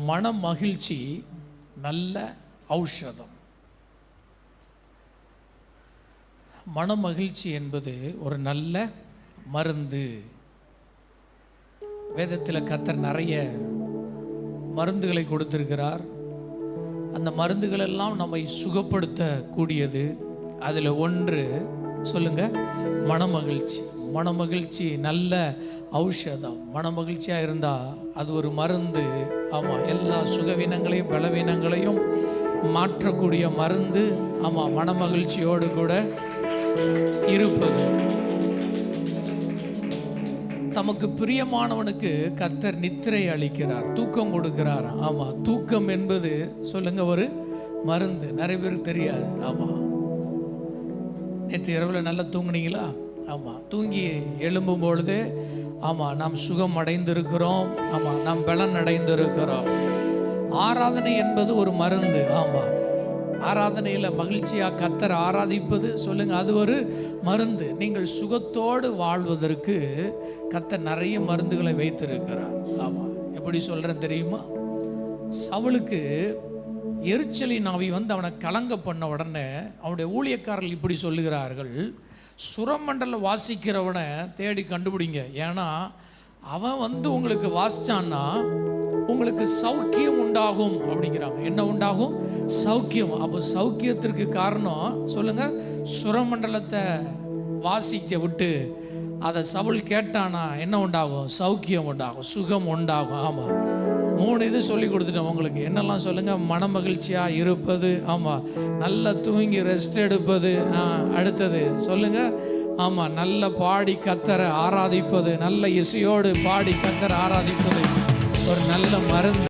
மன மகிழ்ச்சி நல்ல ஔஷதம். மன மகிழ்ச்சி என்பது ஒரு நல்ல மருந்து. வேதத்தில் கர்த்தர் நிறைய மருந்துகளை கொடுத்திருக்கிறார். அந்த மருந்துகள் எல்லாம் நம்மை சுகப்படுத்தக்கூடியது. அதில் ஒன்று சொல்லுங்க, மனமகிழ்ச்சி. மனமகிழ்ச்சி நல்ல ஔஷதம். மனமகிழ்ச்சியாக இருந்தால் அது ஒரு மருந்து. ஆமாம், எல்லா சுகவீனங்களையும் பலவீனங்களையும் மாற்றக்கூடிய மருந்து. ஆமாம், மனமகிழ்ச்சியோடு கூட இருப்பது. தமக்கு பிரியமானவனுக்கு கர்த்தர் நித்திரை அளிக்கிறார், தூக்கம் கொடுக்கிறார். ஆமாம், தூக்கம் என்பது சொல்லுங்க ஒரு மருந்து. நிறைய பேருக்கு தெரியாது. ஆமாம், நேற்று இரவில் நல்லா தூங்குனீங்களா? ஆமாம், தூங்கி எழும்பும் பொழுது ஆமாம் நாம் சுகம் அடைந்திருக்கிறோம். ஆமாம், நாம் பலன் அடைந்திருக்கிறோம். ஆராதனை என்பது ஒரு மருந்து. ஆமாம், ஆராதனையில் மகிழ்ச்சியாக கர்த்தரை ஆராதிப்பது சொல்லுங்க, அது ஒரு மருந்து. நீங்கள் சுகத்தோடு வாழ்வதற்கு கர்த்தர் நிறைய மருந்துகளை வைத்திருக்கிறார். ஆமாம், எப்படி சொல்கிறேன் தெரியுமா? சவுலுக்கு எரிச்சலின் ஆவி அவனை கலங்க பண்ண உடனே அவனுடைய ஊழியக்காரர்கள் இப்படி சொல்லுகிறார்கள், சுரமண்டலம் வாசிக்கிறவனை தேடி கண்டுபிடிங்க. ஏன்னா அவன் உங்களுக்கு வாசிச்சான்னா உங்களுக்கு சௌக்கியம் உண்டாகும் அப்படிங்கிறாங்க. என்ன உண்டாகும்? சௌக்கியம். அப்போ சௌக்கியத்திற்கு காரணம் சொல்லுங்க, சுரமண்டலத்தை வாசிக்க விட்டு அதை சவுல் கேட்டானா என்ன உண்டாகும்? சௌக்கியம் உண்டாகும், சுகம் உண்டாகும். ஆமாம், 3 இது சொல்லி கொடுத்துட்டேன் உங்களுக்கு. என்னெல்லாம் சொல்லுங்க? மன மகிழ்ச்சியாக இருப்பது. ஆமாம், நல்லா தூங்கி ரெஸ்ட் எடுப்பது. அடுத்தது சொல்லுங்க, ஆமாம், நல்ல பாடி கர்த்தரை ஆராதிப்பது. நல்ல இசையோடு பாடி கர்த்தரை ஆராதிப்பது ஒரு நல்ல மருந்து.